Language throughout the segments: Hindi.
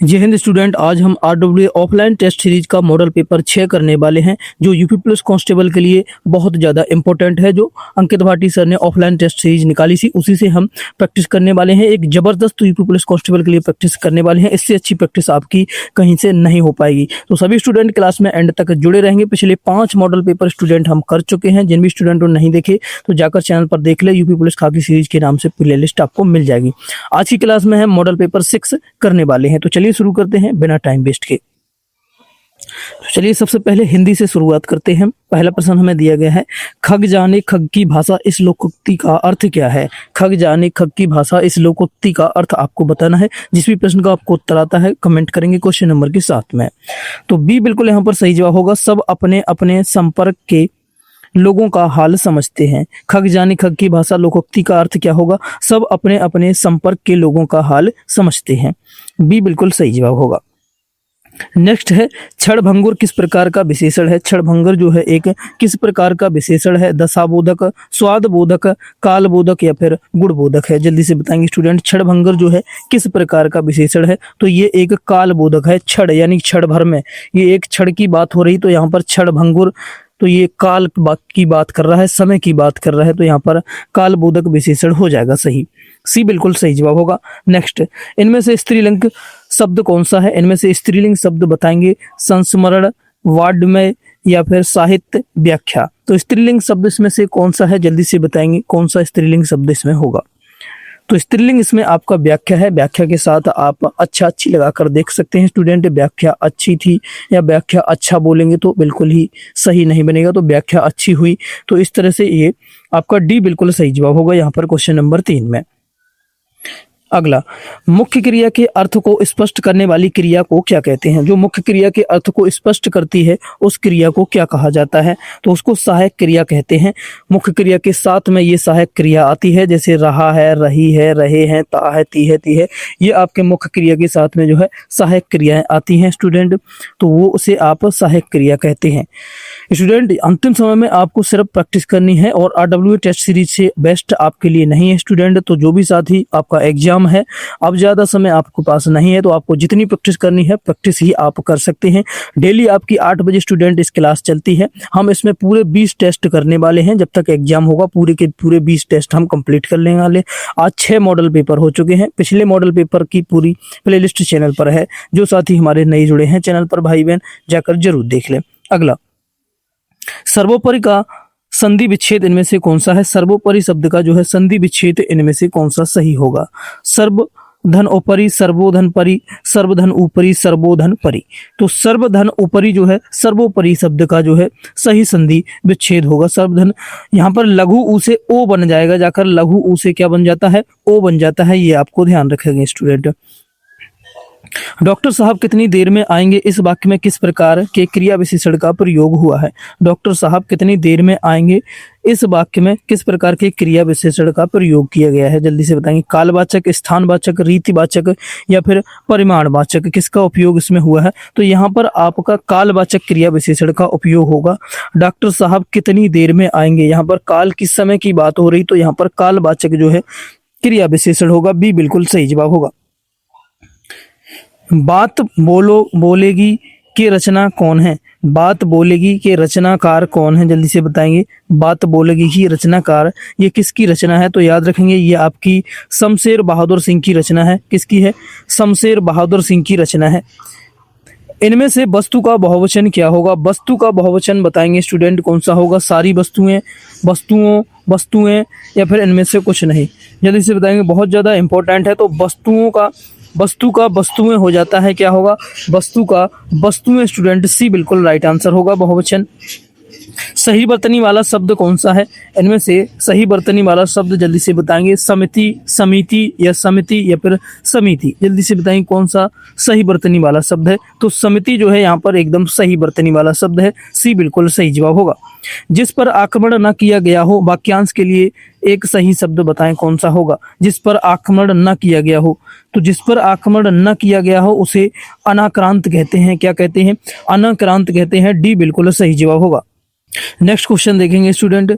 जय हिंद स्टूडेंट। आज हम आरडब्ल्यूए ऑफलाइन टेस्ट सीरीज का मॉडल पेपर 6 करने वाले हैं, जो यूपी पुलिस कांस्टेबल के लिए बहुत ज़्यादा इंपॉर्टेंट है। जो अंकित भाटी सर ने ऑफलाइन टेस्ट सीरीज निकाली थी, उसी से हम प्रैक्टिस करने वाले हैं। एक ज़बरदस्त यूपी पुलिस कांस्टेबल के लिए प्रैक्टिस करने वाले हैं। इससे अच्छी प्रैक्टिस आपकी कहीं से नहीं हो पाएगी। तो सभी स्टूडेंट क्लास में एंड तक जुड़े रहेंगे। पिछले 5 मॉडल पेपर स्टूडेंट हम कर चुके हैं। जिन भी स्टूडेंट को नहीं देखे तो जाकर चैनल पर देख ले, यूपी पुलिस खाकी सीरीज के नाम से प्ले लिस्ट आपको मिल जाएगी। आज की क्लास में हम मॉडल पेपर 6 करने वाले हैं। तो चलिए शुरू करते हैं बिना टाइम वेस्ट के। तो चलिए सबसे पहले हिंदी से शुरुआत करते हैं। पहला प्रश्न हमें दिया गया है, खग जाने खग की भाषा इस लोकोक्ति का अर्थ क्या है। खग जाने खग की भाषा इस लोकोक्ति का अर्थ आपको बताना है। जिस भी प्रश्न का आपको उत्तर आता है कमेंट करेंगे क्वेश्चन नंबर के साथ में। तो बी बिल्कुल यहाँ पर सही जवाब होगा। सब अपने अपने संपर्क के लोगों का हाल समझते हैं। खग जाने खग की भाषा लोकोक्ति का अर्थ क्या होगा। सब अपने अपने संपर्क के लोगों का हाल समझते हैं। बी बिल्कुल सही जवाब होगा। नेक्स्ट है, क्षणभंगुर किस प्रकार का विशेषण है। क्षणभंगुर जो है एक किस प्रकार का विशेषण है। दशाबोधक, स्वादबोधक, कालबोधक या फिर गुणबोधक है। जल्दी से बताएंगे स्टूडेंट, क्षणभंगुर जो है किस प्रकार का विशेषण है। तो ये एक कालबोधक है। क्षण यानी क्षण भर में, ये एक क्षण की बात हो रही, तो यहाँ पर क्षणभंगुर तो ये काल की बात कर रहा है, समय की बात कर रहा है, तो यहाँ पर कालबोधक विशेषण हो जाएगा सही। सी बिल्कुल सही जवाब होगा। नेक्स्ट, इनमें से स्त्रीलिंग शब्द कौन सा है। इनमें से स्त्रीलिंग शब्द बताएंगे, संस्मरण, वाड्मय या फिर साहित्य, व्याख्या। तो स्त्रीलिंग शब्द इसमें से कौन सा है, जल्दी से बताएंगे कौन सा स्त्रीलिंग शब्द इसमें होगा। तो स्त्रीलिंग इसमें आपका व्याख्या है। व्याख्या के साथ आप अच्छा अच्छी लगाकर देख सकते हैं स्टूडेंट। व्याख्या अच्छी थी या व्याख्या अच्छा बोलेंगे तो बिल्कुल ही सही नहीं बनेगा। तो व्याख्या अच्छी हुई, तो इस तरह से ये आपका डी बिल्कुल सही जवाब होगा यहाँ पर क्वेश्चन नंबर 3 में। अगला, मुख्य क्रिया के अर्थ को स्पष्ट करने वाली क्रिया को क्या कहते हैं। जो मुख्य क्रिया के अर्थ को स्पष्ट करती है उस क्रिया को क्या कहा जाता है। तो उसको सहायक क्रिया कहते हैं। मुख्य क्रिया के साथ में ये सहायक क्रिया आती है, जैसे रहा है, रही है, रहे हैं, ता है, ती है, ती है। ये आपके मुख्य क्रिया के साथ में जो है सहायक क्रियाएं आती हैं स्टूडेंट, तो वो उसे आप सहायक क्रिया कहते हैं। स्टूडेंट अंतिम समय में आपको सिर्फ प्रैक्टिस करनी है और आरडब्ल्यूए टेस्ट सीरीज से बेस्ट आपके लिए नहीं है स्टूडेंट। तो जो भी साथी आपका एग्जाम है, अब ज़्यादा समय आपके पास नहीं है, तो आपको जितनी प्रैक्टिस करनी है प्रैक्टिस ही आप कर सकते हैं। डेली आपकी 8 बजे स्टूडेंट इस क्लास चलती है। हम इसमें पूरे 20 टेस्ट करने वाले हैं। जब तक एग्जाम होगा पूरे के पूरे 20 टेस्ट हम कंप्लीट कर लेने वाले। आज 6 मॉडल पेपर हो चुके हैं। पिछले मॉडल पेपर की पूरी प्लेलिस्ट चैनल पर है। जो साथी हमारे नए जुड़े हैं चैनल पर, भाई बहन जाकर जरूर देख लें। अगला, सर्वोपरि का संधि विच्छेद इनमें से कौन सा है। सर्वोपरि शब्द का जो है संधि विच्छेद इनमें से कौन सा सही होगा। सर्वधन ऊपरी, सर्वोधन परि, सर्वधन ऊपरी, सर्वोधन परि। तो सर्वधन ऊपरी जो है सर्वोपरि शब्द का जो है सही संधि विच्छेद होगा। सर्वधन, यहाँ पर लघु ऊ से ओ बन जाएगा, जाकर लघु ऊ से क्या बन जाता है, ओ बन जाता है। ये आपको ध्यान रखेंगे स्टूडेंट। डॉक्टर साहब कितनी देर में आएंगे इस वाक्य में किस प्रकार के क्रिया विशेषण का प्रयोग हुआ है। डॉक्टर साहब कितनी देर में आएंगे इस वाक्य में किस प्रकार के क्रिया विशेषण का प्रयोग किया गया है। जल्दी से बताएंगे। कालवाचक, स्थानवाचक, रीतिवाचक या फिर परिमाणवाचक, किसका उपयोग इसमें हुआ है। तो यहाँ पर आपका कालवाचक क्रिया विशेषण का उपयोग होगा। डॉक्टर साहब कितनी देर में आएंगे, यहाँ पर काल किस समय की बात हो रही, तो यहाँ पर कालवाचक जो है क्रिया विशेषण होगा। बी बिल्कुल सही जवाब होगा। बात बोलेगी के रचना कौन है। बात बोलेगी के रचनाकार कौन है, जल्दी से बताएंगे। बात बोलेगी की रचनाकार ये किसकी रचना है, तो याद रखेंगे ये आपकी शमशेर बहादुर सिंह की रचना है। किसकी है, शमशेर बहादुर सिंह की रचना है। इनमें से वस्तु का बहुवचन क्या होगा। वस्तु का बहुवचन बताएंगे स्टूडेंट कौन सा होगा। सारी वस्तुएं, वस्तुएं या फिर इनमें से कुछ नहीं। जल्दी से बताएंगे, बहुत ज़्यादा इंपॉर्टेंट है। तो वस्तु का वस्तुएं हो जाता है, क्या होगा, वस्तु का वस्तुएं स्टूडेंट। सी बिल्कुल राइट आंसर होगा बहुवचन। सही बर्तनी वाला शब्द कौन सा है। इनमें से सही बर्तनी वाला शब्द जल्दी से बताएंगे। समिति, समिति या समिति या फिर समिति। जल्दी से बताएंगे कौन सा सही बर्तनी वाला शब्द है। तो समिति जो है यहाँ पर एकदम सही बर्तनी वाला शब्द है। सी बिल्कुल सही जवाब होगा। जिस पर आक्रमण न किया गया हो, वाक्यांश के लिए एक सही शब्द बताएं कौन सा होगा। जिस पर आक्रमण न किया गया हो, तो जिस पर आक्रमण न किया गया हो उसे अनाक्रांत कहते हैं। क्या कहते हैं, अनाक्रांत कहते हैं। डी बिल्कुल सही जवाब होगा। नेक्स्ट क्वेश्चन देखेंगे स्टूडेंट,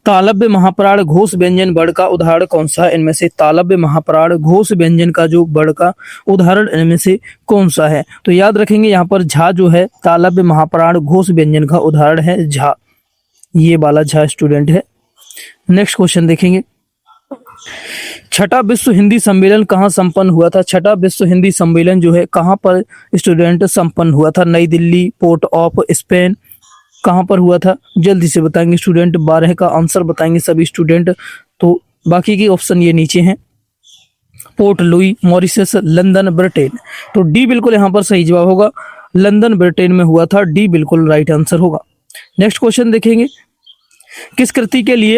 तालव्य महाप्राण घोष व्यंजन वर्ड का उदाहरण कौन सा है? इनमें से तालव्य महाप्राण घोष व्यंजन का जो वर्ड का उदाहरण इनमें से कौन सा है? तो याद रखेंगे यहाँ पर झा जो है तालव्य महाप्राण घोष व्यंजन का उदाहरण है झा, ये वाला झा स्टूडेंट है। नेक्स्ट क्वेश्चन देखेंगे, छठा विश्व हिंदी सम्मेलन कहाँ संपन्न हुआ था? छठा विश्व हिंदी सम्मेलन जो है कहाँ पर स्टूडेंट संपन्न हुआ था? नई दिल्ली, पोर्ट ऑफ स्पेन, कहाँ पर हुआ था? जल्दी से बताएंगे स्टूडेंट, 12 का आंसर बताएंगे सभी स्टूडेंट। तो बाकी के ऑप्शन ये नीचे हैं, port Louis, Mauritius, London, Britain. तो डी बिल्कुल यहाँ पर सही जवाब होगा, लंदन ब्रिटेन में हुआ था, डी बिल्कुल राइट आंसर होगा। नेक्स्ट क्वेश्चन देखेंगे, किस कृति के लिए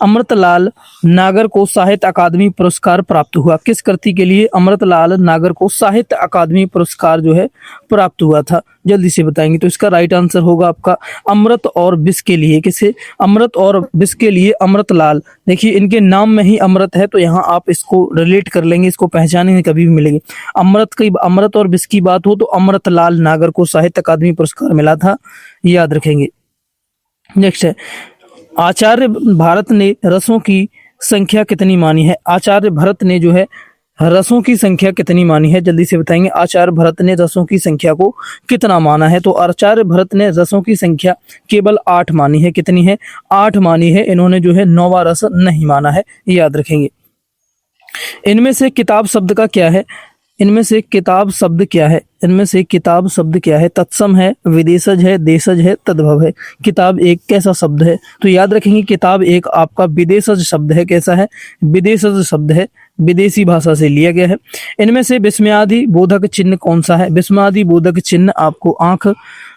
अमृतलाल नागर को साहित्य अकादमी पुरस्कार प्राप्त हुआ? किस कृति के लिए अमृतलाल नागर को साहित्य अकादमी पुरस्कार जो है प्राप्त हुआ था? जल्दी से बताएंगे। तो इसका राइट आंसर होगा आपका अमृत और विष के लिए। किसे? अमृत और विष के लिए अमृतलाल। देखिए इनके नाम में ही अमृत है, तो यहाँ आप इसको रिलेट कर लेंगे, इसको पहचानेंगे कभी भी मिलेगी। अमृत और विष की बात हो तो अमृतलाल नागर को साहित्य अकादमी पुरस्कार मिला था, याद रखेंगे। नेक्स्ट है, आचार्य भारत ने रसों की संख्या कितनी मानी है? आचार्य भरत ने जो है रसों की संख्या कितनी मानी है? जल्दी से बताएंगे, आचार्य भरत ने रसों की संख्या को कितना माना है? तो आचार्य भरत ने रसों की संख्या केवल 8 मानी है। कितनी है? 8 मानी है। इन्होंने जो है 9वां रस नहीं माना है, याद रखेंगे। इनमें से किताब शब्द का क्या है? इनमें से किताब शब्द क्या है? इनमें से किताब शब्द क्या है? तत्सम है, विदेशज है, देशज है, तद्भव है। किताब एक कैसा शब्द है? तो याद रखेंगे किताब एक आपका विदेशज शब्द है। कैसा है? विदेशज शब्द है, विदेशी भाषा से लिया गया है। इनमें से विस्मयादि बोधक चिन्ह कौन सा है? विस्मयादि बोधक चिन्ह आपको आंख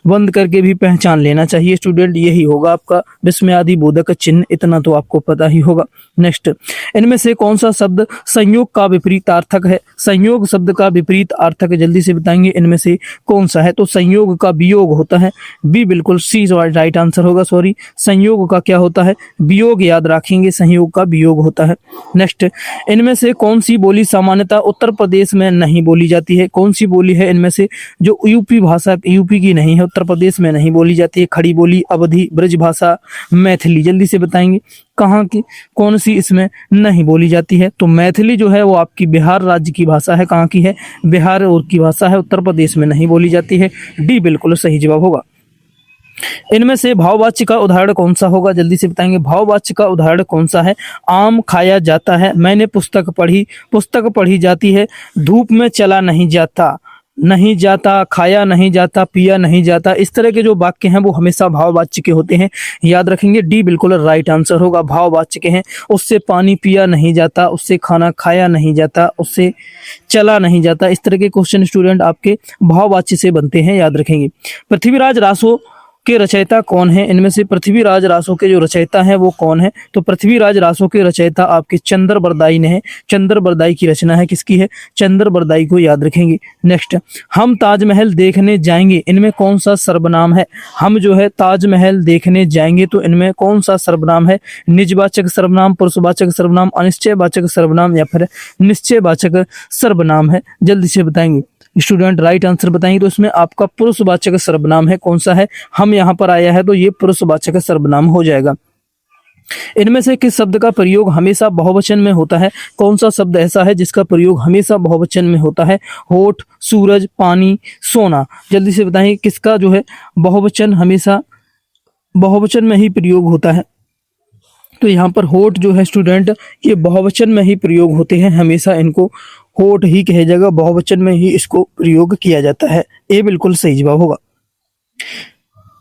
बंद करके भी पहचान लेना चाहिए स्टूडेंट, यही होगा आपका विस्मयादि बोधक चिन्ह, इतना तो आपको पता ही होगा। नेक्स्ट, इनमें से कौन सा शब्द संयोग का विपरीतार्थक है? संयोग शब्द का विपरीत अर्थक जल्दी से बताएंगे, इनमें से कौन सा है? तो संयोग का वियोग होता है, बी बिल्कुल सी राइट आंसर होगा। सॉरी, संयोग का क्या होता है? वियोग, याद रखेंगे संयोग का वियोग होता है। नेक्स्ट, इनमें से कौन सी बोली सामान्यतः उत्तर प्रदेश में नहीं बोली जाती है? कौन सी बोली है इनमें से जो यूपी भाषा, यूपी की नहीं है, उत्तर प्रदेश में नहीं बोली जाती है? खड़ी बोली, अवधी, ब्रज भाषा, मैथिली। जल्दी से बताएंगे कहाँ की, कौन सी इसमें नहीं बोली जाती है? तो मैथिली जो है वो आपकी बिहार राज्य की भाषा है। कहाँ की है? बिहार और की भाषा है, उत्तर प्रदेश में नहीं बोली जाती है, डी बिल्कुल सही जवाब होगा। इनमें से भाववाच्य का उदाहरण कौन सा होगा? जल्दी से बताएंगे, भाववाच्य का उदाहरण कौन सा है? आम खाया जाता है, मैंने पुस्तक पढ़ी जाती है, धूप में चला नहीं जाता, खाया नहीं जाता, पिया नहीं जाता। इस तरह के जो वाक्य हैं वो हमेशा भाववाच्य के होते हैं, याद रखेंगे, डी बिल्कुल राइट आंसर होगा, भाववाच्य के हैं। उससे पानी पिया नहीं जाता, उससे खाना खाया नहीं जाता, उससे चला नहीं जाता। इस तरह के क्वेश्चन स्टूडेंट आपके भाववाच्य से बनते हैं, याद रखेंगे। पृथ्वीराज रासो के रचयिता कौन है? इनमें से पृथ्वीराज रासो के जो रचयिता हैं वो कौन है? तो पृथ्वीराज रासो के रचयिता आपके चंद्र बरदाई ने है। चंद्र बरदाई की रचना है, किसकी है? चंद्र बरदाई को, याद रखेंगे। नेक्स्ट, हम ताजमहल देखने जाएंगे, इनमें कौन सा सर्वनाम है? हम जो है ताजमहल देखने जाएंगे, तो इनमें कौन सा सर्वनाम है? निजवाचक सर्वनाम, पुरुषवाचक सर्वनाम, अनिश्चयवाचक सर्वनाम या फिर निश्चयवाचक सर्वनाम है? जल्दी से बताएंगे स्टूडेंट, राइट आंसर बताएंगे। तो इसमें आपका पुरुषवाचक सर्वनाम है, कौन सा है? हम यहाँ पर आया है तो ये पुरुषवाचक सर्वनाम हो जाएगा। इनमें से किस शब्द का प्रयोग हमेशा बहुवचन में होता है? कौन सा शब्द ऐसा है जिसका प्रयोग हमेशा बहुवचन में होता है? होठ, सूरज, पानी, सोना। जल्दी से बताएं किसका जो है बहुवचन हमेशा बहुवचन में ही प्रयोग होता है? तो यहाँ पर होठ जो है स्टूडेंट ये बहुवचन में ही प्रयोग होते हैं, हमेशा इनको होठ ही कहे जाएगा, बहुवचन में ही इसको प्रयोग किया जाता है, ए बिल्कुल सही जवाब होगा।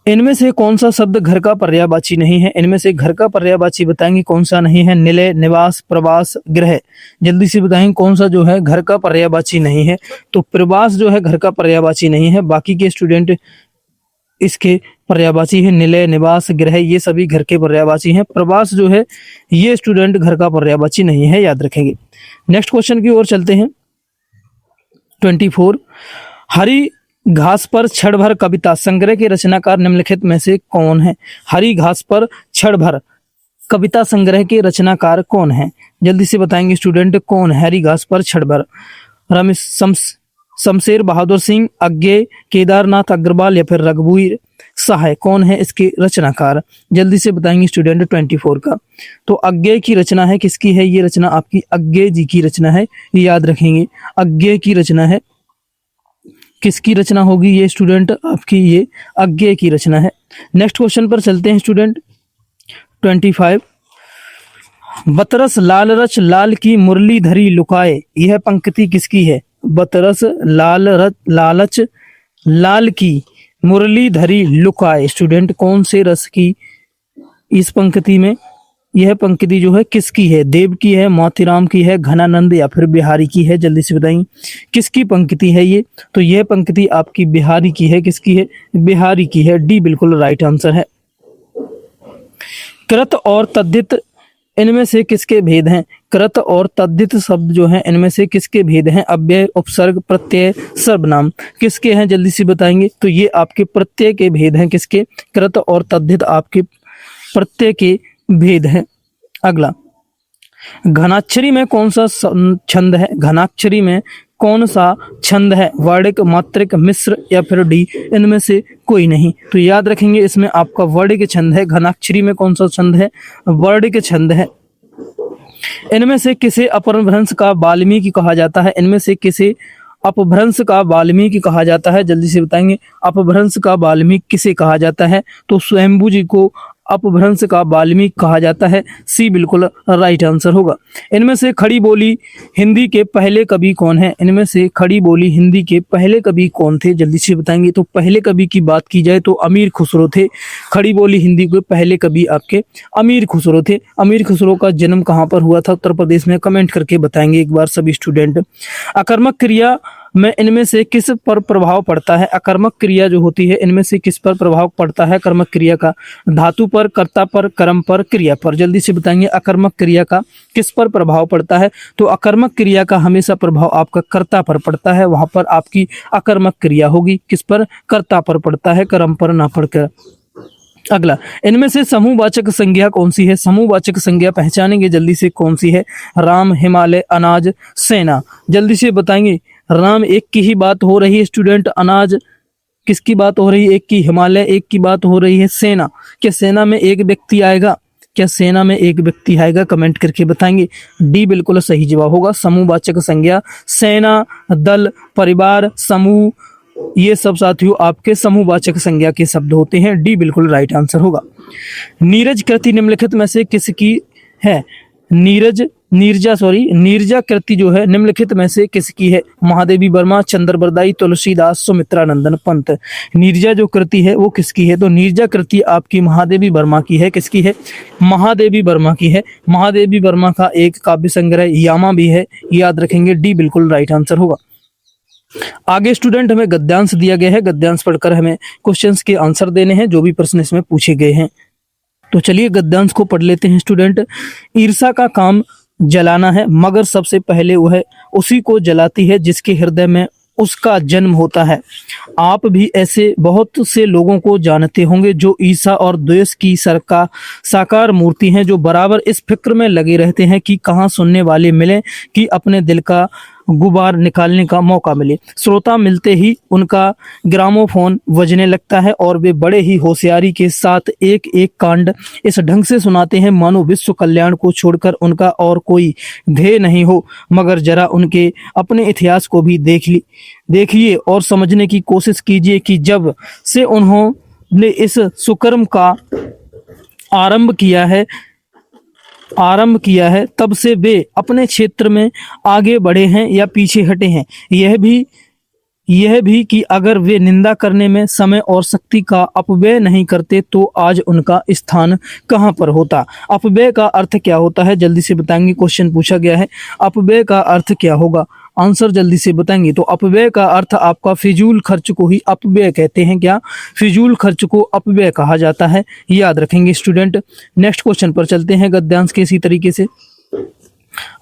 इनमें से कौन सा शब्द घर का पर्यायवाची नहीं है? इनमें से घर का पर्यायवाची बताएंगे कौन सा नहीं है? निलय, निवास, प्रवास, गृह। जल्दी से बताएंगे कौन सा जो है घर का पर्यायवाची नहीं है? तो प्रवास जो है घर का पर्यायवाची नहीं है, बाकी के स्टूडेंट इसके पर्यायवाची है। निलय, निवास, गृह ये सभी घर के पर्यायवाची हैं। प्रवास जो है ये स्टूडेंट घर का पर्यायवाची नहीं है, याद रखेंगे। नेक्स्ट क्वेश्चन की ओर चलते हैं। 24, हरी घास पर क्षण भर कविता संग्रह के रचनाकार निम्नलिखित में से कौन है? हरी घास पर क्षण भर कविता संग्रह के रचनाकार कौन है? जल्दी से बताएंगे स्टूडेंट, कौन है हरी घास पर क्षण भर? शमशेर बहादुर सिंह, अज्ञे, केदारनाथ अग्रवाल या फिर रघुवीर सहाय कौन है इसके रचनाकार? जल्दी से बताएंगे स्टूडेंट 24 का। तो अज्ञेय की रचना है, किसकी है ये रचना? आपकी अज्ञेय जी की रचना है, ये याद रखेंगे। अज्ञेय की रचना है, किसकी रचना होगी ये स्टूडेंट? आपकी ये अज्ञेय की रचना है। नेक्स्ट क्वेश्चन पर चलते हैं स्टूडेंट 25। बतरस लाल रच लाल की मुरली धरी लुकाए, यह पंक्ति किसकी है? बतरस लालच लाल की मुरली धरी लुकाए, स्टूडेंट कौन से रस की इस पंक्ति में? यह पंक्ति जो है किसकी है? देव की है, मोतीराम की है, घनानंद या फिर बिहारी की है? जल्दी से बताइए किसकी पंक्ति है ये? तो यह पंक्ति आपकी बिहारी की है। किसकी है? बिहारी की है। डी बिल्कुल राइट आंसर है। कृत और तद्धित इनमें से किसके भेद हैं? कृत और तद्धित शब्द जो हैं इनमें से किसके भेद हैं? अव्यय, उपसर्ग, प्रत्यय, सर्वनाम किसके हैं? जल्दी से बताएंगे। तो ये आपके प्रत्यय के भेद हैं। किसके? कृत और तद्धित आपके प्रत्यय के भेद हैं। अगला, घनाक्षरी में कौन सा छंद है? घनाक्षरी में कौन सा छंद है? वर्णिक, मात्रिक, मिश्र या फिर डी इनमें से कोई नहीं। तो याद रखेंगे इसमें आपका वर्णिक छंद है। घनाक्षरी में कौन सा छंद है? वर्णिक छंद है। इनमें से किसे अपभ्रंश का वाल्मीकि कहा जाता है? इनमें से किसे अपभ्रंश का वाल्मीकि कहा जाता है? जल्दी से बताएंगे अपभ्रंश का वाल्मीकि किसे कहा जाता है? तो स्वयंभू जी को अपभ्रंश का वाल्मीकि कहा जाता है। सी बिल्कुल राइट आंसर होगा। इनमें से खड़ी बोली हिंदी के पहले कवि कौन है? इनमें से खड़ी बोली हिंदी के पहले कवि कौन थे? जल्दी से बताएंगे। तो पहले कवि की बात की जाए तो अमीर खुसरो थे। खड़ी बोली हिंदी के पहले कवि आपके अमीर खुसरो थे। अमीर खुसरो का जन्म कहाँ पर हुआ था? उत्तर प्रदेश में। कमेंट करके बताएंगे एक बार सभी स्टूडेंट। अकर्मक क्रिया में इनमें से किस पर प्रभाव पड़ता है? अकर्मक क्रिया जो होती है इनमें से किस पर प्रभाव पड़ता है? कर्मक क्रिया का धातु पर, कर्ता पर, कर्म पर, क्रिया पर। जल्दी से बताएंगे अकर्मक क्रिया का किस पर प्रभाव पड़ता है? तो अकर्मक क्रिया का हमेशा प्रभाव आपका कर्ता पर पड़ता है। वहां पर आपकी अकर्मक क्रिया होगी। किस पर? कर्ता पर पड़ता है, कर्म पर ना पड़कर। अगला, इनमें से समूहवाचक संज्ञा कौन सी है? समूहवाचक संज्ञा पहचानेंगे जल्दी से कौन सी है? राम, हिमालय, अनाज, सेना। जल्दी से बताएंगे। राम एक की ही बात हो रही है स्टूडेंट। अनाज किसकी बात हो रही है? एक की। हिमालय एक की बात हो रही है। सेना, क्या सेना में एक व्यक्ति आएगा? क्या सेना में एक व्यक्ति आएगा? कमेंट करके बताएंगे। डी बिल्कुल सही जवाब होगा। समूहवाचक संज्ञा सेना, दल, परिवार, समूह, ये सब साथियों आपके समूहवाचक संज्ञा के शब्द होते हैं। डी बिल्कुल राइट आंसर होगा। नीरज कृति निम्नलिखित में से किसकी है? नीरजा कृति जो है निम्नलिखित में से किसकी है? महादेवी वर्मा, चंद्र बरदाई, तुलसीदास, सुमित्रा नंदन पंत। नीरजा जो कृति है वो किसकी है? तो नीरजा कृति आपकी महादेवी वर्मा की है। किसकी है? महादेवी वर्मा की है। महादेवी वर्मा का एक काव्य संग्रह यामा भी है, याद रखेंगे। डी बिल्कुल राइट आंसर होगा। आगे स्टूडेंट हमें गद्यांश दिया गया है। गद्यांश पढ़कर हमें क्वेश्चंस के आंसर देने हैं जो भी प्रश्न इसमें पूछे गए हैं। तो चलिए गद्यांश को पढ़ लेते हैं स्टूडेंट। ईर्षा का काम जलाना है, मगर सबसे पहले वह उसी को जलाती है जिसके हृदय में उसका जन्म होता है। आप भी ऐसे बहुत से लोगों को जानते होंगे जो ईर्षा और द्वेष की साकार मूर्ति हैं, जो बराबर इस फिक्र में लगे रहते हैं कि कहाँ सुनने वाले मिले, कि अपने दिल का गुबार निकालने का मौका मिले। श्रोता मिलते ही उनका ग्रामोफोन बजने लगता है और वे बड़े ही होशियारी के साथ एक एक कांड इस ढंग से सुनाते हैं मानो विश्व कल्याण को छोड़कर उनका और कोई ध्येय नहीं हो। मगर जरा उनके अपने इतिहास को भी देखिए और समझने की कोशिश कीजिए कि जब से उन्होंने इस सुकर्म का आरंभ किया है तब से वे अपने क्षेत्र में आगे बढ़े हैं या पीछे हटे हैं। यह भी कि अगर वे निंदा करने में समय और शक्ति का अपव्यय नहीं करते तो आज उनका स्थान कहाँ पर होता। अपव्यय का अर्थ क्या होता है? जल्दी से बताएंगे। क्वेश्चन पूछा गया है अपव्यय का अर्थ क्या होगा? आंसर जल्दी से बताएंगे। तो अपव्यय का अर्थ आपका फिजूल खर्च को ही अपव्यय कहते हैं। क्या? फिजूल खर्च को अपव्यय कहा जाता है, याद रखेंगे स्टूडेंट। नेक्स्ट क्वेश्चन पर चलते हैं गद्यांश के इसी तरीके से।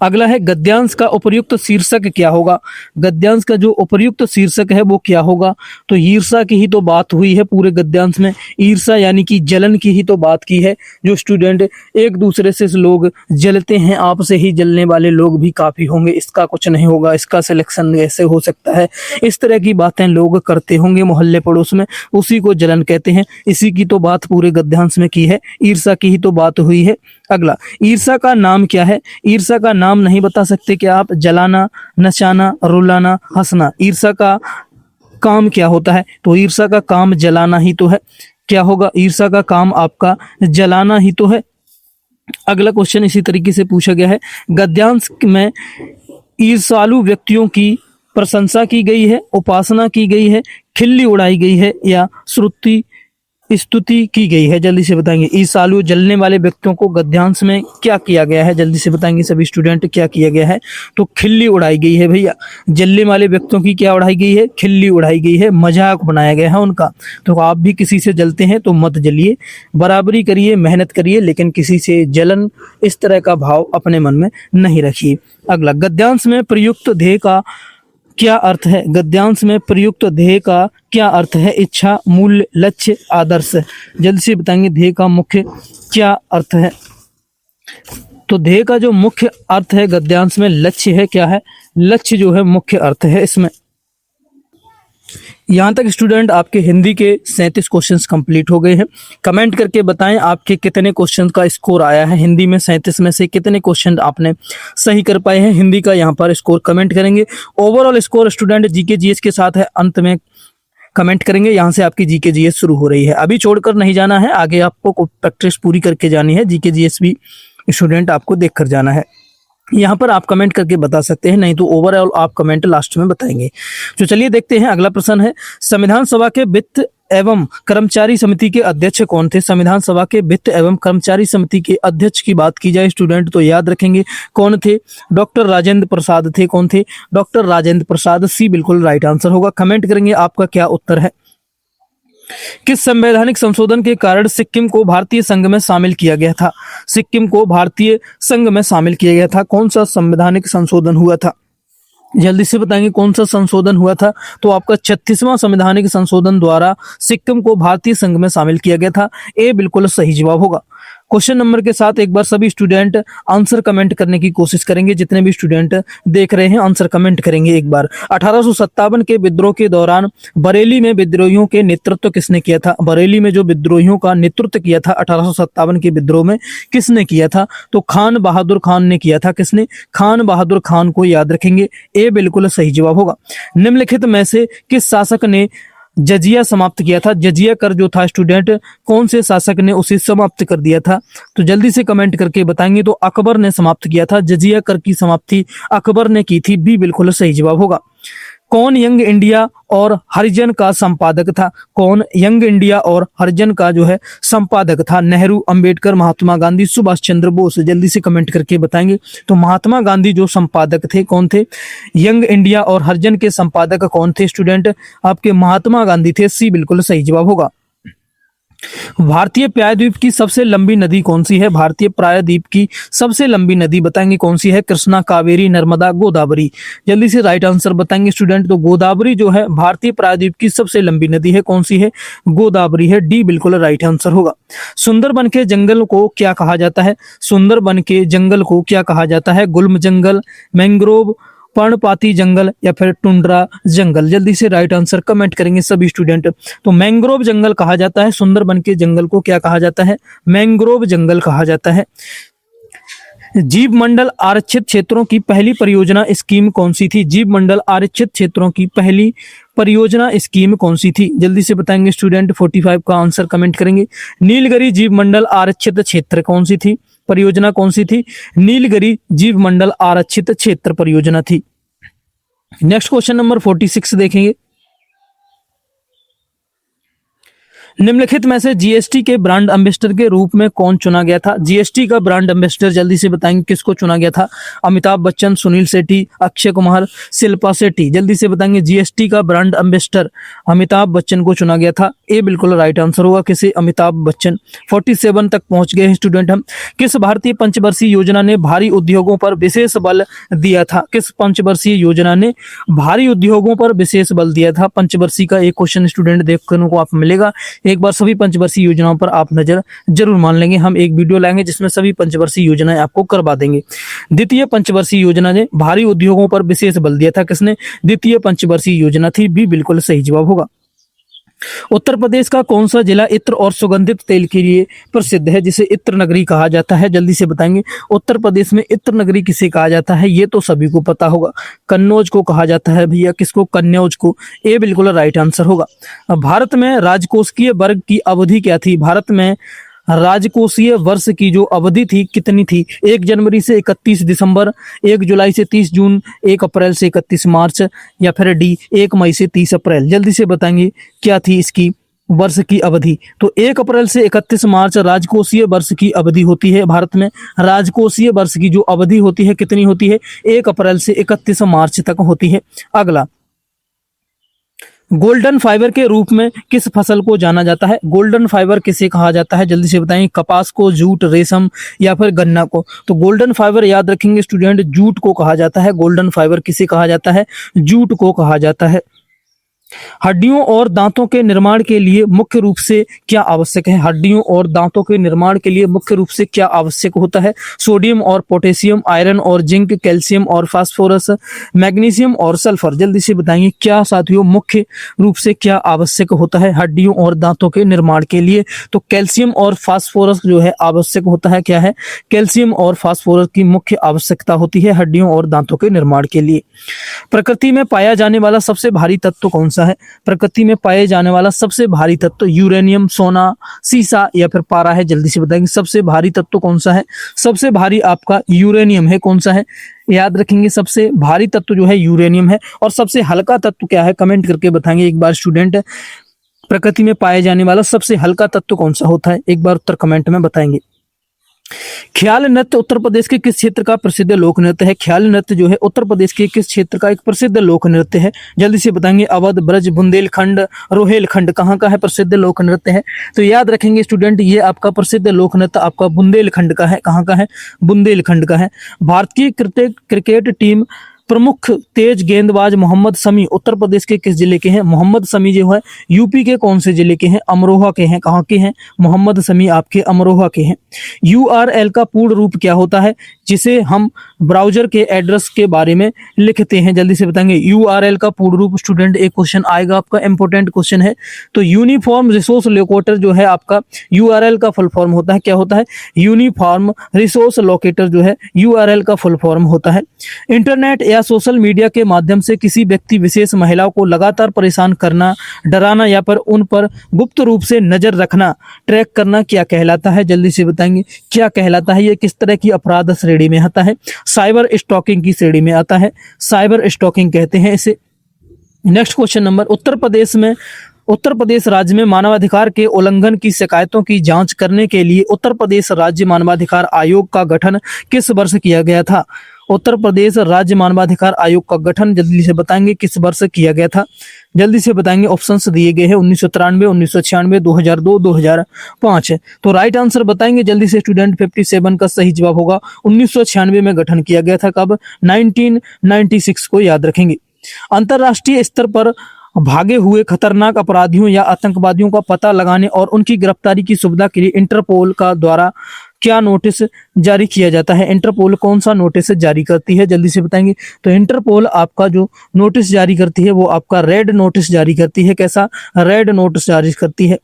अगला है गद्यांश का उपयुक्त शीर्षक क्या होगा। गद्यांश का जो उपयुक्त शीर्षक है वो क्या होगा। तो ईर्ष्या की ही तो बात हुई है पूरे गद्यांश में। ईर्ष्या यानी कि जलन की ही तो बात की है। जो स्टूडेंट एक दूसरे से लोग जलते हैं, आपसे ही जलने वाले लोग भी काफी होंगे, इसका कुछ नहीं होगा, इसका सिलेक्शन ऐसे हो सकता है, इस तरह की बातें लोग करते होंगे मोहल्ले पड़ोस में, उसी को जलन कहते हैं। इसी की तो बात पूरे गद्यांश में की है, ईर्ष्या की ही तो बात हुई है। अगला, ईर्ष्या का नाम क्या है। ईर्ष्या का नाम नहीं बता सकते क्या आप। जलाना, नचाना, रुलाना, हंसना। ईर्ष्या का काम क्या होता है। तो ईर्ष्या का काम जलाना ही तो है। क्या होगा, ईर्ष्या का काम आपका जलाना ही तो है। अगला क्वेश्चन इसी तरीके से पूछा गया है, गद्यांश में ईर्ष्यालु व्यक्तियों की प्रशंसा की गई है, उपासना की गई है, खिल्ली उड़ाई गई है या स्तुति की गई है। जल्दी से बताएंगे। ईर्ष्यालु जलने वाले व्यक्तियों को गद्यांश में क्या किया गया है। जल्दी से बताएंगे सभी स्टूडेंट, क्या किया गया है। तो खिल्ली उड़ाई गई है भैया। जलने वाले व्यक्तियों की क्या उड़ाई गई है, खिल्ली उड़ाई गई है, मजाक बनाया गया है उनका। तो आप भी किसी से जलते हैं तो मत जलिए, बराबरी करिए, मेहनत करिए, लेकिन किसी से जलन इस तरह का भाव अपने मन में नहीं रखिए। अगला, गद्यांश में प्रयुक्त ध्येय का क्या अर्थ है। गद्यांश में प्रयुक्त ध्येय का क्या अर्थ है। इच्छा, मूल्य, लक्ष्य, आदर्श। जल्दी से बताएंगे ध्येय का मुख्य क्या अर्थ है। तो ध्येय का जो मुख्य अर्थ है गद्यांश में लक्ष्य है। क्या है, लक्ष्य जो है मुख्य अर्थ है इसमें। यहाँ तक स्टूडेंट आपके हिंदी के 37 क्वेश्चंस कंप्लीट हो गए हैं। कमेंट करके बताएं आपके कितने क्वेश्चन का स्कोर आया है। हिंदी में 37 में से कितने क्वेश्चन आपने सही कर पाए हैं हिंदी का, यहाँ पर स्कोर कमेंट करेंगे। Overall score student GK GS के साथ है, अंत में कमेंट करेंगे। यहाँ से आपकी जीके जीएस शुरू हो रही है, अभी छोड़कर नहीं जाना है, आगे आपको प्रैक्टिस पूरी करके जानी है। जीके जीएस भी स्टूडेंट आपको देख कर जाना है। यहाँ पर आप कमेंट करके बता सकते हैं, नहीं तो ओवरऑल आप कमेंट लास्ट में बताएंगे। तो चलिए देखते हैं। अगला प्रश्न है, संविधान सभा के वित्त एवं कर्मचारी समिति के अध्यक्ष कौन थे। संविधान सभा के वित्त एवं कर्मचारी समिति के अध्यक्ष की बात की जाए स्टूडेंट तो याद रखेंगे कौन थे। डॉक्टर राजेंद्र प्रसाद थे। कौन थे, डॉक्टर राजेंद्र प्रसाद। सी बिल्कुल राइट आंसर होगा। कमेंट करेंगे आपका क्या उत्तर है। किस संवैधानिक संशोधन के कारण सिक्किम को भारतीय संघ में शामिल किया गया था। सिक्किम को भारतीय संघ में शामिल किया गया था। कौन सा संवैधानिक संशोधन हुआ था। जल्दी से बताएंगे कौन सा संशोधन हुआ था। तो आपका 36वां संवैधानिक संशोधन द्वारा सिक्किम को भारतीय संघ में शामिल किया गया था। ए बिल्कुल सही जवाब होगा। क्वेश्चन नंबर के साथ एक बार सभी स्टूडेंट आंसर कमेंट करने की कोशिश करेंगे। जितने भी स्टूडेंट देख रहे हैं आंसर कमेंट करेंगे एक बार। 1857 के विद्रोह के दौरान बरेली में विद्रोहियों के नेतृत्व किसने किया था। बरेली में जो विद्रोहियों का नेतृत्व किया था 1857 के विद्रोह में किसने किया था। तो खान बहादुर खान ने किया था। किसने, खान बहादुर खान को याद रखेंगे। ए बिल्कुल सही जवाब होगा। निम्नलिखित में से किस शासक ने जजिया समाप्त किया था। जजिया कर जो था स्टूडेंट, कौन से शासक ने उसे समाप्त कर दिया था। तो जल्दी से कमेंट करके बताएंगे। तो अकबर ने समाप्त किया था। जजिया कर की समाप्ति अकबर ने की थी। बी बिल्कुल सही जवाब होगा। कौन यंग इंडिया और हरिजन का संपादक था। कौन यंग इंडिया और हरिजन का जो है संपादक था। नेहरू, अंबेडकर, महात्मा गांधी, सुभाष चंद्र बोस। जल्दी से कमेंट करके बताएंगे। तो महात्मा गांधी जो संपादक थे। कौन थे, यंग इंडिया और हरिजन के संपादक कौन थे स्टूडेंट, आपके महात्मा गांधी थे। सी बिल्कुल सही जवाब होगा। भारतीय प्रायद्वीप की सबसे लंबी नदी कौन सी है। भारतीय प्रायद्वीप की सबसे लंबी नदी बताएंगे कौन सी है। कृष्णा, कावेरी, नर्मदा, गोदावरी। जल्दी से राइट आंसर बताएंगे स्टूडेंट। तो गोदावरी जो है भारतीय प्रायद्वीप की सबसे लंबी नदी है। कौन सी है, गोदावरी है। डी बिल्कुल राइट आंसर होगा। सुंदरबन के जंगल को क्या कहा जाता है। सुंदरबन के जंगल को क्या कहा जाता है। गुल्म जंगल, मैंग्रोव, पर्णपाती जंगल या फिर टुंड्रा जंगल। जल्दी से राइट आंसर कमेंट करेंगे सभी स्टूडेंट। तो मैंग्रोव जंगल कहा जाता है। सुंदरबन के जंगल को क्या कहा जाता है, मैंग्रोव जंगल कहा जाता है। जीव मंडल आरक्षित क्षेत्रों की पहली परियोजना स्कीम कौन सी थी। जीव मंडल आरक्षित क्षेत्रों की पहली परियोजना स्कीम कौन सी थी। जल्दी से बताएंगे स्टूडेंट। 45 का आंसर कमेंट करेंगे। नीलगिरी जीव मंडल आरक्षित क्षेत्र कौन सी थी, परियोजना कौन सी थी। नीलगिरी जीव मंडल आरक्षित क्षेत्र परियोजना थी। नेक्स्ट क्वेश्चन नंबर 46 देखेंगे। निम्नलिखित में से जीएसटी के ब्रांड एम्बेसडर के रूप में कौन चुना गया था? जीएसटी का ब्रांड एम्बेसडर जल्दी से बताएंगे किसको चुना गया था? अमिताभ बच्चन, सुनील शेट्टी, अक्षय कुमार, शिल्पा शेट्टी। जल्दी से बताएंगे जीएसटी का ब्रांड एम्बेसडर अमिताभ बच्चन को चुना गया था। ए बिल्कुल राइट आंसर होगा, किसे? अमिताभ बच्चन। 47 तक पहुंच गए हैं स्टूडेंट हम। किस भारतीय पंचवर्षीय योजना ने भारी उद्योगों पर विशेष बल दिया था? किस पंचवर्षीय योजना ने भारी उद्योगों पर विशेष बल दिया था? पंचवर्षीय का एक क्वेश्चन स्टूडेंट देखने को आप मिलेगा। एक बार सभी पंचवर्षीय योजनाओं पर आप नजर जरूर मान लेंगे। हम एक वीडियो लाएंगे जिसमें सभी पंचवर्षीय योजनाएं आपको करवा देंगे। द्वितीय पंचवर्षीय योजना ने भारी उद्योगों पर विशेष बल दिया था, किसने? द्वितीय पंचवर्षीय योजना थी। बी बिल्कुल सही जवाब होगा। उत्तर प्रदेश का कौन सा जिला इत्र और सुगंधित तेल के लिए प्रसिद्ध है, जिसे इत्र नगरी कहा जाता है? जल्दी से बताएंगे उत्तर प्रदेश में इत्र नगरी किसे कहा जाता है? ये तो सभी को पता होगा, कन्नौज को कहा जाता है भैया। किसको? कन्नौज को। ए बिल्कुल राइट आंसर होगा। भारत में राजकोषीय वर्ग की अवधि क्या थी? भारत में राजकोषीय वर्ष की जो अवधि थी कितनी थी? 1 जनवरी से 31 दिसंबर, 1 जुलाई से 30 जून, 1 अप्रैल से 31 मार्च, या फिर डी 1 मई से 30 अप्रैल। जल्दी से बताएंगे क्या थी इसकी वर्ष की अवधि? तो 1 अप्रैल से 31 मार्च राजकोषीय वर्ष की अवधि होती है। भारत में राजकोषीय वर्ष की जो अवधि होती है कितनी होती है? 1 अप्रैल से 31 मार्च तक होती है। अगला, गोल्डन फाइबर के रूप में किस फसल को जाना जाता है? गोल्डन फाइबर किसे कहा जाता है? जल्दी से बताएं। कपास को, जूट, रेशम, या फिर गन्ना को? तो गोल्डन फाइबर याद रखेंगे स्टूडेंट, जूट को कहा जाता है। गोल्डन फाइबर किसे कहा जाता है? जूट को कहा जाता है। हड्डियों और दांतों के निर्माण के लिए मुख्य रूप से क्या आवश्यक है? हड्डियों और दांतों के निर्माण के लिए मुख्य रूप से क्या आवश्यक होता है? सोडियम और पोटेशियम, आयरन और जिंक, कैल्शियम और फास्फोरस, मैग्नीशियम और सल्फर। जल्दी से बताएंगे क्या साथियों मुख्य रूप से क्या आवश्यक होता है हड्डियों और दांतों के निर्माण के लिए? तो कैल्शियम और फास्फोरस जो है आवश्यक होता है। क्या है? कैल्शियम और फास्फोरस की मुख्य आवश्यकता होती है हड्डियों और दांतों के निर्माण के लिए। प्रकृति में पाया जाने वाला सबसे भारी तत्व कौन सा है? प्रकृति में पाए जाने वाला सबसे भारी तत्व यूरेनियम, सोना, सीसा, या फिर पारा है। जल्दी से बताएंगे सबसे भारी तत्व कौन सा है? सबसे भारी आपका यूरेनियम है। कौन सा है? याद रखेंगे सबसे भारी तत्व जो है यूरेनियम है। और सबसे हल्का तत्व क्या है? कमेंट करके बताएंगे एक बार स्टूडेंट। प्रकृति में पाए जाने वाला सबसे हल्का तत्व कौन सा होता है? एक बार उत्तर कमेंट में बताएंगे। ख्याल नृत्य उत्तर प्रदेश के किस क्षेत्र का प्रसिद्ध लोक नृत्य है? ख्याल नृत्य जो है उत्तर प्रदेश के किस क्षेत्र का एक प्रसिद्ध लोक नृत्य है? जल्दी से बताएंगे। अवध, ब्रज, बुंदेलखंड, रोहेलखंड कहाँ का है प्रसिद्ध लोक नृत्य है? तो याद रखेंगे स्टूडेंट, ये आपका प्रसिद्ध लोक नृत्य आपका बुंदेलखंड का है। कहाँ का है? बुंदेलखंड का है। भारतीय क्रिकेट टीम प्रमुख तेज गेंदबाज मोहम्मद शमी उत्तर प्रदेश के किस जिले के हैं? मोहम्मद शमी जो है यूपी के कौन से जिले के हैं? अमरोहा के हैं। कहाँ के हैं? मोहम्मद शमी आपके अमरोहा के हैं। यूआरएल का पूर्ण रूप क्या होता है, जिसे हम ब्राउजर के एड्रेस के बारे में लिखते हैं? जल्दी से बताएंगे यूआरएल का पूर्ण रूप। स्टूडेंट एक क्वेश्चन आएगा आपका, इंपॉर्टेंट क्वेश्चन है। तो यूनिफॉर्म रिसोर्स लोकेटर जो है आपका यूआरएल का फुल फॉर्म होता है। क्या होता है? यूनिफॉर्म रिसोर्स लोकेटर जो है यूआरएल का फुल फॉर्म होता है। इंटरनेट या सोशल मीडिया के माध्यम से किसी व्यक्ति विशेष महिलाओं को लगातार परेशान करना, डराना, या पर उन पर गुप्त रूप से नजर रखना, ट्रैक करना क्या कहलाता है? जल्दी से बताएंगे क्या कहलाता है? ये किस तरह की अपराध श्रेणी में आता है? साइबर स्टॉकिंग की श्रेणी में आता है। साइबर स्टॉकिंग कहते हैं इसे। Next question number, Uttar Pradesh राज्य में मानवाधिकार के उल्लंघन की शिकायतों की जांच करने के लिए उत्तर प्रदेश राज्य मानवाधिकार आयोग का गठन किस वर्ष किया गया था? उत्तर प्रदेश राज्य मानवाधिकार आयोग का गठन जल्दी से बताएंगे किस वर्ष किया गया था? जल्दी से बताएंगे, ऑप्शंस दिए गए हैं 1993, 1996, 2002, 2005। तो राइट आंसर बताएंगे जल्दी से स्टूडेंट। 57 का सही जवाब होगा 1996 में गठन किया गया था। कब? 1996 को याद रखेंगे। अंतरराष्ट्रीय स्तर पर भागे हुए खतरनाक अपराधियों या आतंकवादियों का पता लगाने और उनकी गिरफ्तारी की सुविधा के लिए इंटरपोल का द्वारा क्या नोटिस जारी किया जाता है? इंटरपोल कौन सा नोटिस जारी करती है? जल्दी से बताएंगे। तो इंटरपोल आपका जो नोटिस जारी करती है वो आपका रेड नोटिस जारी करती है। कैसा? रेड नोटिस जारी करती है।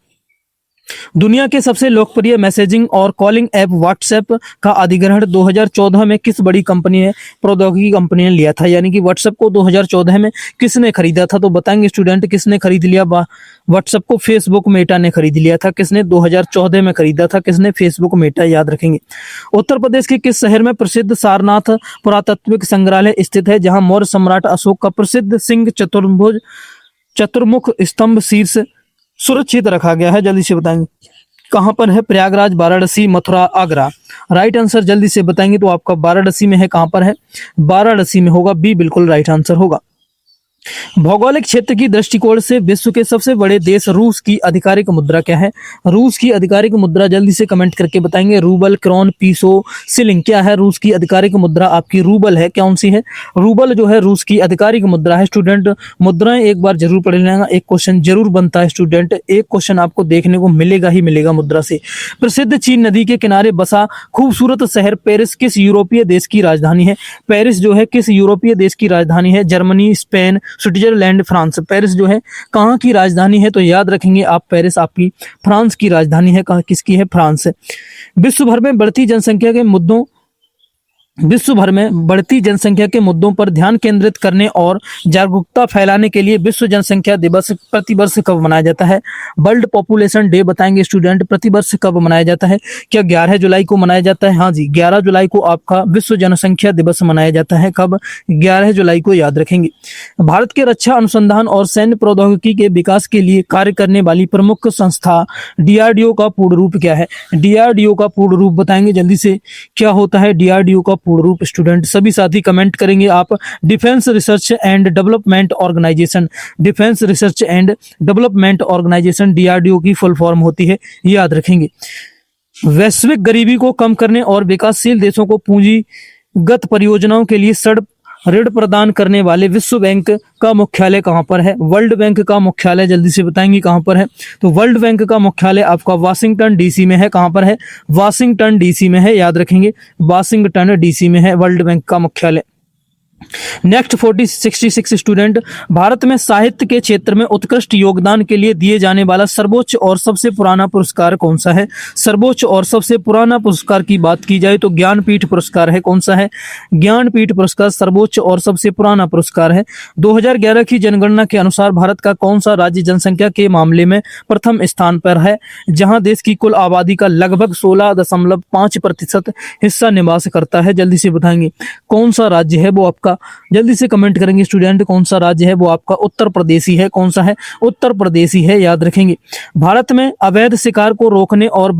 दुनिया के सबसे लोकप्रिय मैसेजिंग और कॉलिंग ऐप व्हाट्सएप का अधिग्रहण 2014 में किस बड़ी कंपनी ने, प्रौद्योगिकी कंपनी ने लिया था? यानी कि व्हाट्सएप को 2014 में किसने खरीदा था? तो बताएंगे स्टूडेंट किसने खरीद लिया व्हाट्सएप को? फेसबुक मेटा ने खरीद लिया था। किसने? 2014 में खरीदा था। किसने? Facebook Meta. याद रखेंगे। उत्तर प्रदेश के किस शहर में प्रसिद्ध सारनाथ पुरातात्विक संग्रहालय स्थित है, जहां मौर्य सम्राट अशोक का प्रसिद्ध सिंह चतुर्मुख स्तंभ शीर्ष सुरक्षित रखा गया है? जल्दी से बताएंगे। कहाँ पर है? प्रयागराज, वाराणसी, मथुरा, आगरा। राइट आंसर जल्दी से बताएंगे तो आपका वाराणसी में है। कहाँ पर है? वाराणसी में होगा, बी बिल्कुल राइट आंसर होगा। भौगोलिक क्षेत्र की दृष्टिकोण से विश्व के सबसे बड़े देश रूस की आधिकारिक मुद्रा क्या है? रूस की आधिकारिक मुद्रा जल्दी से कमेंट करके बताएंगे। रूबल, क्रोन, पीसो, शिलिंग, क्या है रूस की आधिकारिक मुद्रा? आपकी रूबल है। कौन सी है? रूबल जो है रूस की आधिकारिक मुद्रा है। स्टूडेंट मुद्राएं एक बार जरूर पढ़ लेना, एक क्वेश्चन जरूर बनता है स्टूडेंट, एक क्वेश्चन आपको देखने को मिलेगा ही मिलेगा मुद्रा से। प्रसिद्ध चीन नदी के किनारे बसा खूबसूरत शहर पेरिस किस यूरोपीय देश की राजधानी है? पेरिस जो है किस यूरोपीय देश की राजधानी है? Germany, Spain, Switzerland, France. Paris जो है कहाँ की राजधानी है? तो याद रखेंगे आप, पेरिस आपकी फ्रांस की राजधानी है। कहाँ किसकी है? फ्रांस है। विश्व भर में बढ़ती जनसंख्या के मुद्दों पर ध्यान केंद्रित करने और जागरूकता फैलाने के लिए विश्व जनसंख्या दिवस प्रतिवर्ष कब मनाया जाता है? वर्ल्ड पॉपुलेशन डे बताएंगे स्टूडेंट, प्रतिवर्ष कब मनाया जाता है? क्या 11 जुलाई को मनाया जाता है? हाँ जी, 11 जुलाई को आपका विश्व जनसंख्या दिवस मनाया जाता है। कब? 11 जुलाई को, याद रखेंगे। भारत के रक्षा अनुसंधान और सैन्य प्रौद्योगिकी के विकास के लिए कार्य करने वाली प्रमुख संस्था DRDO का पूर्ण रूप क्या है? DRDO का पूर्ण रूप बताएंगे जल्दी से, क्या होता है DRDO का पूर्ण रूप? स्टूडेंट सभी साथी कमेंट करेंगे आप। Defence research and development organisation, defence research and development organisation DRDO की फुल फॉर्म होती है, याद रखेंगे। वैश्विक गरीबी को कम करने और विकासशील देशों को पूंजीगत परियोजनाओं के लिए ऋण प्रदान करने वाले विश्व बैंक का मुख्यालय कहाँ पर है? वर्ल्ड बैंक का मुख्यालय जल्दी से बताएंगे कहाँ पर है? तो वर्ल्ड बैंक का मुख्यालय आपका वाशिंगटन DC में है। कहाँ पर है? वाशिंगटन DC में है, याद रखेंगे। वाशिंगटन DC में है वर्ल्ड बैंक का मुख्यालय। नेक्स्ट 4066 स्टूडेंट, भारत में साहित्य के क्षेत्र में उत्कृष्ट योगदान के लिए दिए जाने वाला सर्वोच्च और सबसे पुराना पुरस्कार कौन सा है? सर्वोच्च और सबसे पुराना पुरस्कार की बात की जाए तो ज्ञानपीठ पुरस्कार है। कौन सा है? ज्ञानपीठ पुरस्कार सर्वोच्च और सबसे पुराना पुरस्कार है। 2011 की जनगणना के अनुसार भारत का कौन सा राज्य जनसंख्या के मामले में प्रथम स्थान पर है, जहां देश की कुल आबादी का लगभग 16.5% हिस्सा निवास करता है? जल्दी से बताएंगे कौन सा राज्य है वो आपका, जल्दी से कमेंट करेंगे स्टूडेंट। कौन सा राज्य है वो आपका? उत्तर प्रदेश ही है। कौन सा है? उत्तर प्रदेश ही है, याद रखेंगे। भारत में अवैध शिकार को रोकने और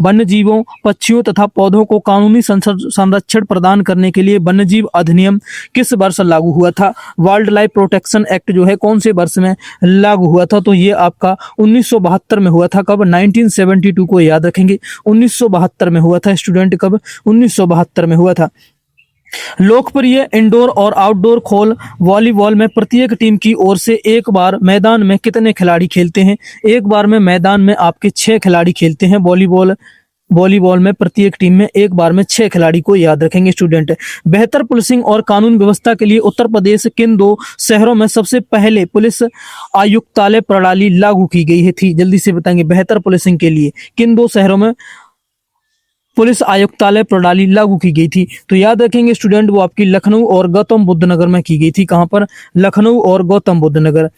वन्यजीवों, पक्षियों तथा पौधों को कानूनी संरक्षण प्रदान करने के लिए वन्यजीव अधिनियम किस वर्ष लागू हुआ था? वाइल्ड लाइफ प्रोटेक्शन एक्ट जो है कौन से वर्ष में लागू हुआ था? तो ये आपका 1972 में हुआ था। कब? 1972 को, याद रखेंगे। 1972 में हुआ था स्टूडेंट। कब? 1972 में हुआ था। लोकप्रिय इंडोर और आउटडोर खोल वॉलीबॉल में प्रत्येक टीम की ओर से एक बार मैदान में कितने खिलाड़ी खेलते हैं? एक बार में मैदान में आपके 6 खिलाड़ी खेलते हैं। वॉलीबॉल में प्रत्येक टीम में एक बार में 6 खिलाड़ी को, याद रखेंगे स्टूडेंट। बेहतर पुलिसिंग और कानून व्यवस्था के लिए उत्तर प्रदेश किन 2 शहरों में सबसे पहले पुलिस आयुक्तालय प्रणाली लागू की गई थी? जल्दी से बताएंगे। बेहतर पुलिसिंग के लिए किन 2 शहरों में पुलिस आयुक्तालय प्रणाली लागू की गई थी? तो याद रखेंगे स्टूडेंट, वो आपकी लखनऊ और गौतम बुद्ध नगर में की गई थी। कहां पर? लखनऊ और गौतम बुद्ध नगर।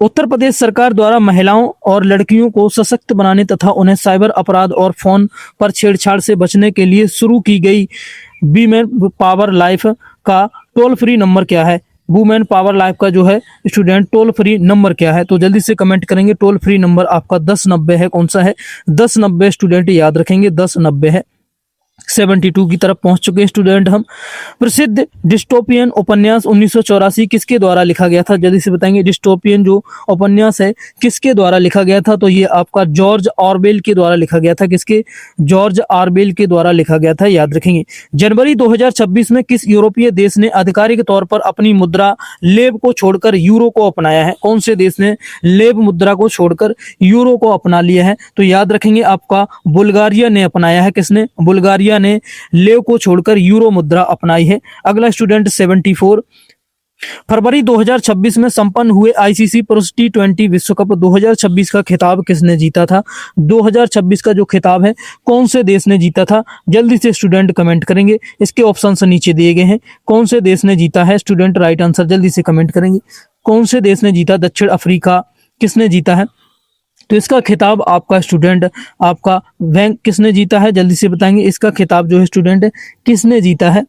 उत्तर प्रदेश सरकार द्वारा महिलाओं और लड़कियों को सशक्त बनाने तथा उन्हें साइबर अपराध और फोन पर छेड़छाड़ से बचने के लिए शुरू की गई वीमेन पावर लाइफ का टोल फ्री नंबर क्या है? वुमेन पावर लाइफ का जो है स्टूडेंट टोल फ्री नंबर क्या है? तो जल्दी से कमेंट करेंगे। टोल फ्री नंबर आपका 1090 है। कौन सा है? 1090 स्टूडेंट, याद रखेंगे 1090 है। 72 की तरफ पहुंच चुके हैं स्टूडेंट हम। प्रसिद्ध डिस्टोपियन उपन्यास 1984 किसके द्वारा लिखा गया था? जल्दी से बताएंगे। डिस्टोपियन जो उपन्यास है किसके द्वारा लिखा गया था? तो ये आपका जॉर्ज ऑरवेल के द्वारा लिखा गया था। किसके? जॉर्ज ऑरवेल के द्वारा लिखा गया था, याद रखेंगे। जनवरी 2026 में किस यूरोपीय देश ने आधिकारिक तौर पर अपनी मुद्रा लेब को छोड़कर यूरो को अपनाया है? कौन से देश ने लेब मुद्रा को छोड़कर यूरो को अपना लिया है? तो याद रखेंगे आपका बुल्गारिया ने अपनाया है। किसने? बुल्गारिया ने लेव को छोड़कर यूरो मुद्रा अपनाई है। अगला स्टूडेंट 74, फरवरी 2026 में संपन्न हुए ICC पुरुष T20 विश्व कप 2026 का खिताब किसने जीता था? 2026 का जो खिताब है कौन से देश ने जीता था? जल्दी से स्टूडेंट कमेंट करेंगे। इसके ऑप्शंस नीचे दिए गए हैं। कौन से देश ने जीता है स्टूडेंट? राइट आंसर जल्दी से कमेंट करेंगे। कौन से देश ने जीता? दक्षिण अफ्रीका। किसने जीता है? तो इसका खिताब आपका स्टूडेंट आपका बैंक किसने जीता है? जल्दी से बताएंगे। इसका खिताब जो है स्टूडेंट किसने जीता है?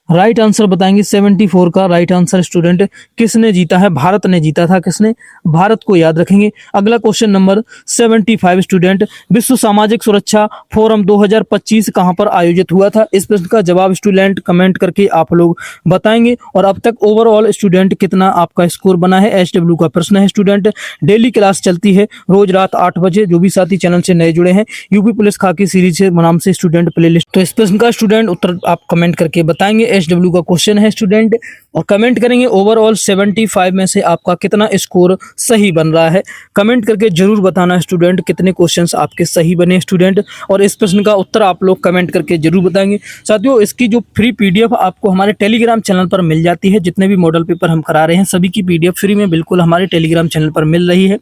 राइट आंसर बताएंगे 74 का राइट आंसर स्टूडेंट किसने जीता है? भारत ने जीता था। किसने? भारत को याद रखेंगे। अगला क्वेश्चन नंबर 75 स्टूडेंट, विश्व सामाजिक सुरक्षा फोरम 2025 कहां पर आयोजित हुआ था? इस प्रश्न का जवाब स्टूडेंट कमेंट करके आप लोग बताएंगे। और अब तक ओवरऑल स्टूडेंट कितना आपका स्कोर बना है? एचडब्ल्यू का प्रश्न है स्टूडेंट। डेली क्लास चलती है रोज रात 8 बजे। जो भी साथी चैनल से नए जुड़े हैं, यूपी पुलिस खाकी सीरीज से नाम से स्टूडेंट प्लेलिस्ट, तो इस प्रश्न का स्टूडेंट उत्तर आप कमेंट करके बताएंगे। एचडब्ल्यू का क्वेश्चन है स्टूडेंट, और कमेंट करेंगे ओवरऑल 75 में से आपका कितना स्कोर सही बन रहा है। कमेंट करके जरूर बताना स्टूडेंट कितने क्वेश्चंस आपके सही बने स्टूडेंट, और इस प्रश्न का उत्तर आप लोग कमेंट करके जरूर बताएंगे। साथियों, इसकी जो फ्री पीडीएफ आपको हमारे टेलीग्राम चैनल पर मिल जाती है। जितने भी मॉडल पेपर हम करा रहे हैं सभी की पीडीएफ फ्री में बिल्कुल हमारे टेलीग्राम चैनल पर मिल रही है।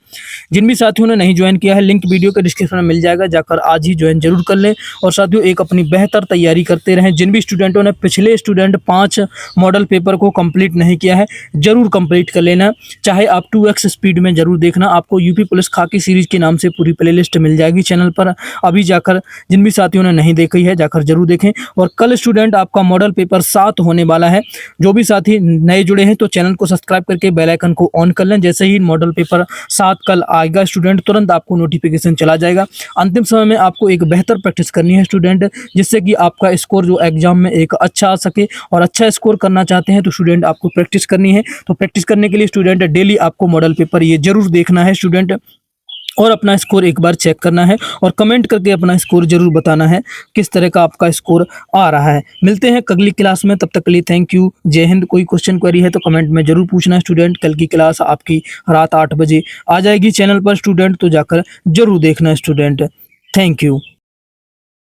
जिन भी साथियों ने नहीं ज्वाइन किया है, लिंक वीडियो के डिस्क्रिप्शन में मिल जाएगा, जाकर आज ही ज्वाइन जरूर कर लें। और साथियों, एक अपनी बेहतर तैयारी करते रहें। जिन भी स्टूडेंटों ने पिछले स्टूडेंट 5 मॉडल पेपर को कंप्लीट नहीं किया है, जरूर कंप्लीट कर लेना। चाहे आप 2x स्पीड में जरूर देखना। आपको यूपी पुलिस खाकी सीरीज के नाम से पूरी प्लेलिस्ट मिल जाएगी चैनल पर। अभी जाकर जिन भी साथियों ने नहीं देखी है, जाकर जरूर देखें। और कल स्टूडेंट आपका मॉडल पेपर 7 होने वाला है। जो भी साथी नए जुड़े हैं तो चैनल को सब्सक्राइब करके बेल आइकन को ऑन कर लें। जैसे ही मॉडल पेपर 7 कल आएगा स्टूडेंट, तुरंत आपको नोटिफिकेशन चला जाएगा। अंतिम समय में आपको एक बेहतर प्रैक्टिस करनी है स्टूडेंट, जिससे कि आपका स्कोर जो एग्जाम में एक अच्छा आ सके। और अच्छा स्कोर करना चाहते हैं तो स्टूडेंट आपको प्रैक्टिस करनी है। तो प्रैक्टिस करने के लिए स्टूडेंट डेली आपको मॉडल पेपर ये जरूर देखना है स्टूडेंट, और अपना स्कोर एक बार चेक करना है। और कमेंट करके अपना स्कोर जरूर बताना है किस तरह का आपका स्कोर आ रहा है। मिलते हैं अगली क्लास में, तब तक के लिए थैंक यू, जय हिंद। कोई क्वेश्चन क्वेरी है तो कमेंट में जरूर पूछना स्टूडेंट। कल की क्लास आपकी रात 8 बजे आ जाएगी चैनल पर स्टूडेंट, तो जाकर जरूर देखना स्टूडेंट। Thank you.